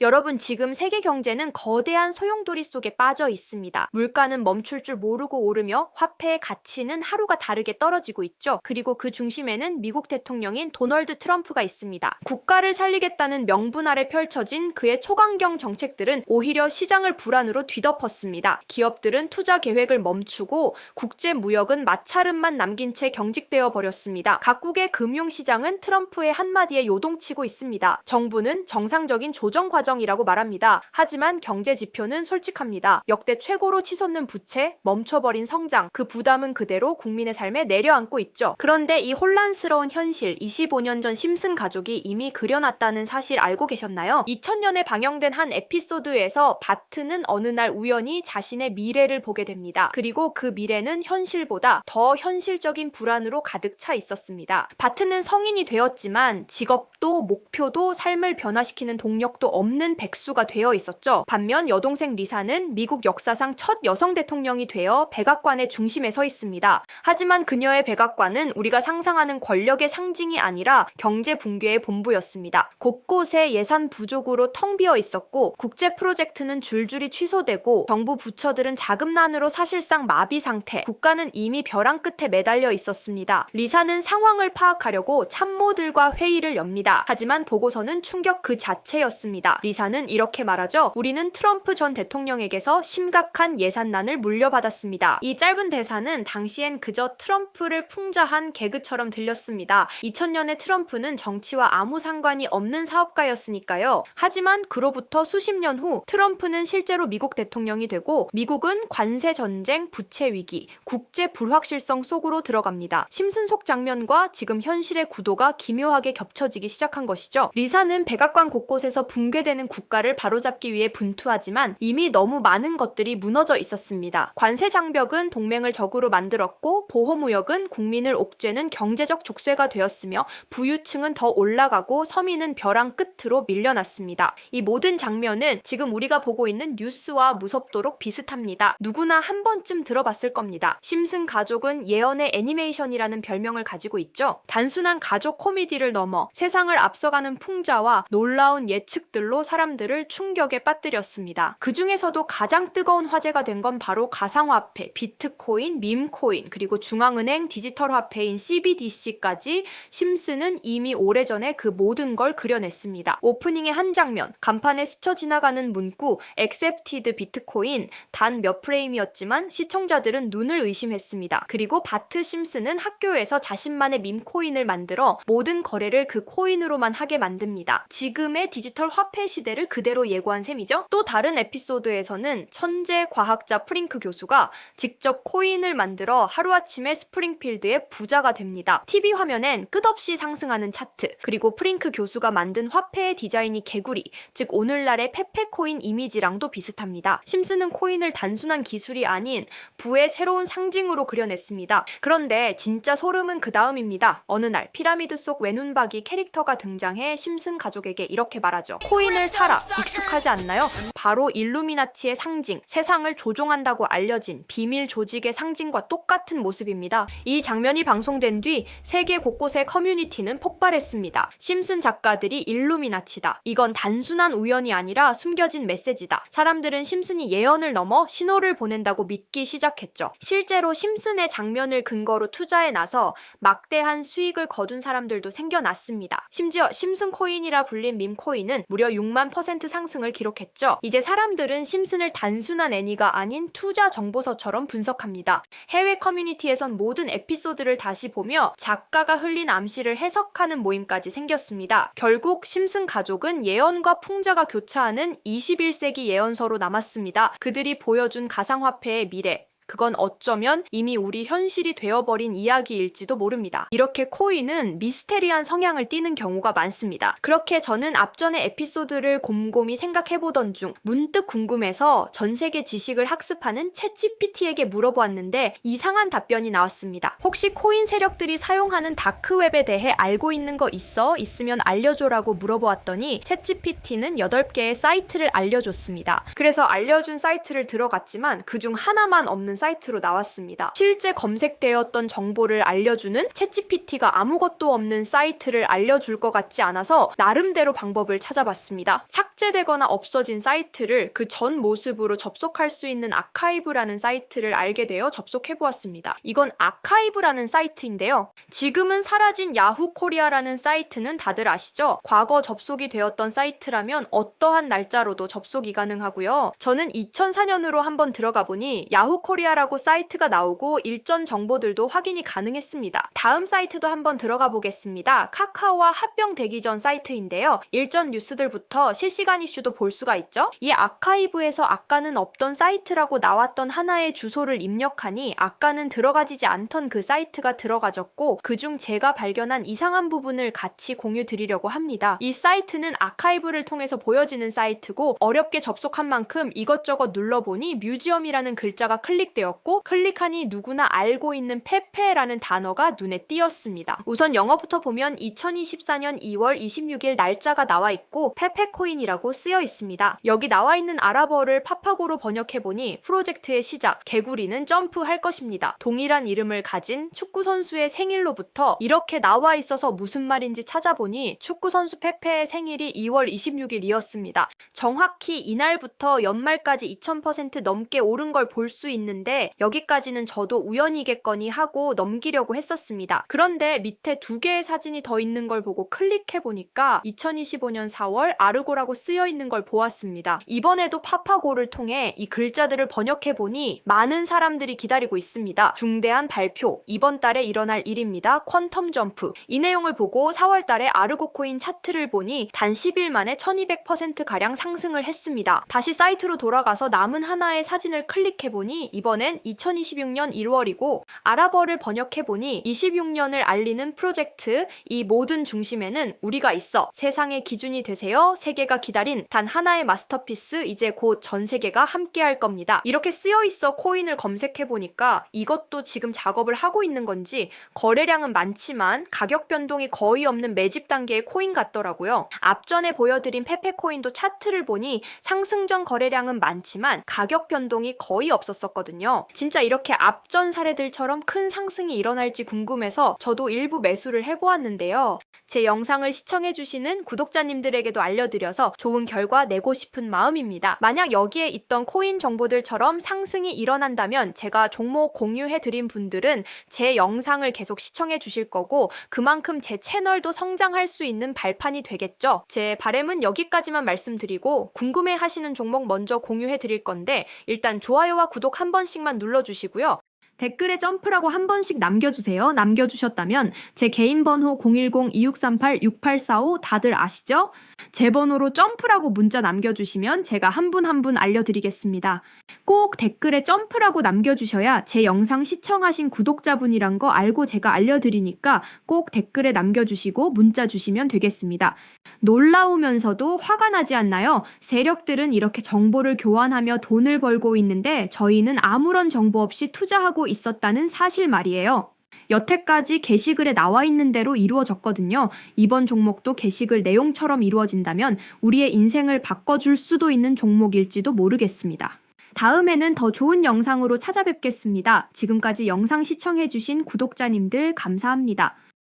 여러분, 지금 세계 경제는 거대한 소용돌이 속에 빠져 있습니다. 물가는 멈출 줄 모르고 오르며 화폐의 가치는 하루가 다르게 떨어지고 있죠. 그리고 그 중심에는 미국 대통령인 도널드 트럼프가 있습니다. 국가를 살리겠다는 명분 아래 펼쳐진 그의 초강경 정책들은 오히려 시장을 불안으로 뒤덮었습니다. 기업들은 투자 계획을 멈추고 국제 무역은 마찰음만 남긴 채 경직되어 버렸습니다. 각국의 금융시장은 트럼프의 한마디에 요동치고 있습니다. 정부는 정상적인 조정 과정이라고 말합니다. 하지만 경제 지표는 솔직합니다. 역대 최고로 치솟는 부채, 멈춰버린 성장, 그 부담은 그대로 국민의 삶에 내려앉고 있죠. 그런데 이 혼란스러운 현실, 25년 전 심슨 가족이 이미 그려놨다는 사실 알고 계셨나요? 2000년에 방영된 한 에피소드에서 바트는 어느 날 우연히 자신의 미래를 보게 됩니다. 그리고 그 미래는 현실보다 더 현실적인 불안으로 가득 차 있었습니다. 바트는 성인이 되었지만 직업도 목표도 삶을 변화시키는 동력도 없는 백수가 되어 있었죠. 반면 여동생 리사는 미국 역사상 첫 여성 대통령이 되어 백악관의 중심에 서 있습니다. 하지만 그녀의 백악관은 우리가 상상하는 권력의 상징이 아니라 경제 붕괴의 본부였습니다. 곳곳에 예산 부족으로 텅 비어 있었고 국제 프로젝트는 줄줄이 취소되고 정부 부처들은 자금난으로 사실상 마비 상태, 국가는 이미 벼랑 끝에 매달려 있었습니다. 리사는 상황을 파악하려고 참모들과 회의를 엽니다. 하지만 보고서는 충격 그 자체였습니다. 리사는 이렇게 말하죠. 우리는 트럼프 전 대통령에게서 심각한 예산난을 물려받았습니다. 이 짧은 대사는 당시엔 그저 트럼프를 풍자한 개그처럼 들렸습니다. 2000년에 트럼프는 정치와 아무 상관이 없는 사업가였으니까요. 하지만 그로부터 수십 년 후 트럼프는 실제로 미국 대통령이 되고 미국은 관세 전쟁, 부채 위기, 국제 불확실성 속으로 들어갑니다. 심슨 속 장면과 지금 현실의 구도가 기묘하게 겹쳐지기 시작한 것이죠. 리사는 백악관 곳곳에서 붕괴되는 국가를 바로잡기 위해 분투하지만 이미 너무 많은 것들이 무너져 있었습니다. 관세 장벽은 동맹을 적으로 만들었고 보호무역은 국민을 옥죄는 경제적 족쇄가 되었으며 부유층은 더 올라가고 서민은 벼랑 끝으로 밀려났습니다. 이 모든 장면은 지금 우리가 보고 있는 뉴스와 무섭도록 비슷합니다. 누구나 한 번쯤 들어봤을 겁니다. 심슨 가족은 예언의 애니메이션이라는 별명을 가지고 있죠. 단순한 가족 코미디를 넘어 세상을 앞서가는 풍자와 놀라운 예측들로 사람들을 충격에 빠뜨렸습니다. 그 중에서도 가장 뜨거운 화제가 된 건 바로 가상화폐, 비트코인, 밈코인, 그리고 중앙은행 디지털 화폐인 CBDC까지 심슨은 이미 오래전에 그 모든 걸 그려냈습니다. 오프닝의 한 장면, 간판에 스쳐 지나가는 문구 Accepted 비트코인, 단 몇 프레임이었지만 시청자들은 눈을 의심했습니다. 그리고 바트 심슨은 학교에서 자신만의 밈코인을 만들어 모든 거래를 그 코인으로만 하게 만듭니다. 지금의 디지털 화폐 시대를 그대로 예고한 셈이죠. 또 다른 에피소드에서는 천재 과학자 프링크 교수가 직접 코인을 만들어 하루아침에 스프링필드의 부자가 됩니다. TV 화면엔 끝없이 상승하는 차트, 그리고 프링크 교수가 만든 화폐의 디자인이 개구리, 즉 오늘날의 페페코인 이미지랑도 비슷합니다. 심슨은 코인을 단순한 기술이 아닌 부의 새로운 상징으로 그려냈습니다. 그런데 진짜 소름은 그 다음입니다. 어느 날 피라미드 속 외눈박이 캐릭터가 등장해 심슨 가족에게 이렇게 말하죠. 코인을 사라. 익숙하지 않나요? 바로 일루미나티의 상징, 세상을 조종한다고 알려진 비밀 조직의 상징과 똑같은 모습입니다. 이 장면이 방송된 뒤 세계 곳곳의 커뮤니티는 폭발했습니다. 심슨 작가들이 일루미나티다. 이건 단순한 우연이 아니라 숨겨진 메시지다. 사람들은 심슨이 예언을 넘어 신호를 보낸다고 믿기 시작했죠. 실제로 심슨의 장면을 근거로 투자에 나서 막대한 수익을 거둔 사람들도 생겨났습니다. 심지어 심슨 코인이라 불린 밈코인은 무려 6만% 상승을 기록했죠. 이제 사람들은 심슨을 단순한 애니가 아닌 투자 정보서처럼 분석합니다. 해외 커뮤니티에선 모든 에피소드를 다시 보며 작가가 흘린 암시를 해석하는 모임까지 생겼습니다. 결국 심슨 가족은 예언과 풍자가 교차하는 21세기 예언서로 남았습니다. 그들이 보여준 가상화폐의 미래, 그건 어쩌면 이미 우리 현실이 되어버린 이야기일지도 모릅니다. 이렇게 코인은 미스테리한 성향을 띠는 경우가 많습니다. 그렇게 저는 앞전의 에피소드를 곰곰이 생각해보던 중 문득 궁금해서 전 세계 지식을 학습하는 챗GPT에게 물어보았는데 이상한 답변이 나왔습니다. 혹시 코인 세력들이 사용하는 다크웹에 대해 알고 있는 거 있어? 있으면 알려줘라고 물어보았더니 챗GPT는 8개의 사이트를 알려줬습니다. 그래서 알려준 사이트를 들어갔지만 그중 하나만 없는 사이트로 나왔습니다. 실제 검색되었던 정보를 알려주는 챗GPT가 아무것도 없는 사이트를 알려줄 것 같지 않아서 나름대로 방법을 찾아봤습니다. 삭제되거나 없어진 사이트를 그 전 모습으로 접속할 수 있는 아카이브라는 사이트를 알게 되어 접속해보았습니다. 이건 아카이브라는 사이트인데요. 지금은 사라진 야후 코리아라는 사이트는 다들 아시죠? 과거 접속이 되었던 사이트라면 어떠한 날짜로도 접속이 가능하고요. 저는 2004년으로 한번 들어가 보니 야후 코리아라고 사이트가 나오고 일전 정보들도 확인이 가능했습니다. 다음 사이트도 한번 들어가 보겠습니다. 카카오와 합병되기 전 사이트인데요. 일전 뉴스들부터 실시간 이슈도 볼 수가 있죠. 이 아카이브에서 아까는 없던 사이트라고 나왔던 하나의 주소를 입력하니 아까는 들어가지지 않던 그 사이트가 들어가졌고 그중 제가 발견한 이상한 부분을 같이 공유 드리려고 합니다. 이 사이트는 아카이브를 통해서 보여지는 사이트고 어렵게 접속한 만큼 이것저것 눌러보니 뮤지엄이라는 글자가 클릭되었고 클릭하니 누구나 알고 있는 페페라는 단어가 눈에 띄었습니다. 우선 영어부터 보면 2024년 2월 26일 날짜가 나와 있고 페페코인이라고 쓰여 있습니다. 여기 나와 있는 아랍어를 파파고로 번역해보니 프로젝트의 시작, 개구리는 점프할 것입니다. 동일한 이름을 가진 축구선수의 생일로부터 이렇게 나와 있어서 무슨 말인지 찾아보니 축구선수 페페의 생일이 2월 26일이었습니다. 정확히 이날부터 연말까지 2000% 넘게 오른 걸 볼 수 있는데 여기까지는 저도 우연이겠거니 하고 넘기려고 했었습니다. 그런데 밑에 두 개의 사진이 더 있는 걸 보고 클릭해보니까 2025년 4월 아르고라고 쓰여 있는 걸 보았습니다. 이번에도 파파고를 통해 이 글자들을 번역해보니 많은 사람들이 기다리고 있습니다. 중대한 발표, 이번 달에 일어날 일입니다. 퀀텀 점프. 이 내용을 보고 4월 달에 아르고 코인 차트를 보니 단 10일 만에 1200%가량 상승을 했습니다. 다시 사이트로 돌아가서 남은 하나의 사진을 클릭해보니 이번엔 2026년 1월이고 아랍어를 번역해보니 26년을 알리는 프로젝트, 이 모든 중심에는 우리가 있어 세상의 기준이 되세요. 세계가 기다린 단 하나의 마스터피스, 이제 곧 전 세계가 함께할 겁니다. 이렇게 쓰여있어 코인을 검색해보니까 이것도 지금 작업을 하고 있는 건지 거래량은 많지만 가격 변동이 거의 없는 매집 단계의 코인 같더라고요. 앞전에 보여드린 페페코인도 차트를 보니 상승 전 거래량은 많지만 가격 변동이 거의 없었거든요. 진짜 이렇게 앞전 사례들처럼 큰 상승이 일어날지 궁금해서 저도 일부 매수를 해보았는데요. 제 영상을 시청해주시는 구독자님들에게도 알려드려서 좋은 결과 내고 싶은 마음입니다. 만약 여기에 있던 코인 정보들처럼 상승이 일어난다면 제가 종목 공유해드린 분들은 제 영상을 계속 시청해주실 거고 그만큼 제 채널도 성장할 수 있는 발판이 되겠죠. 제 바람은 여기까지만 말씀드리고 궁금해하시는 종목 먼저 공유해드릴 건데 일단 좋아요와 구독 한 번씩만 눌러주시고요. 댓글에 점프라고 한 번씩 남겨주세요. 남겨주셨다면 제 개인 번호 010-2638-6845 다들 아시죠? 제 번호로 점프라고 문자 남겨주시면 제가 한 분 한 분 알려드리겠습니다. 꼭 댓글에 점프라고 남겨주셔야 제 영상 시청하신 구독자분이란 거 알고 제가 알려드리니까 꼭 댓글에 남겨주시고 문자 주시면 되겠습니다. 놀라우면서도 화가 나지 않나요? 세력들은 이렇게 정보를 교환하며 돈을 벌고 있는데 저희는 아무런 정보 없이 투자하고 있었다는 사실 말이에요. 여태까지 게시글에 나와 있는 대로 이루어졌거든요. 이번 종목도 게시글 내용처럼 이루어진다면 우리의 인생을 바꿔줄 수도 있는 종목일지도 모르겠습니다. 다음에는 더 좋은 영상으로 찾아뵙겠습니다. 지금까지 영상 시청해주신 구독자님들 감사합니다.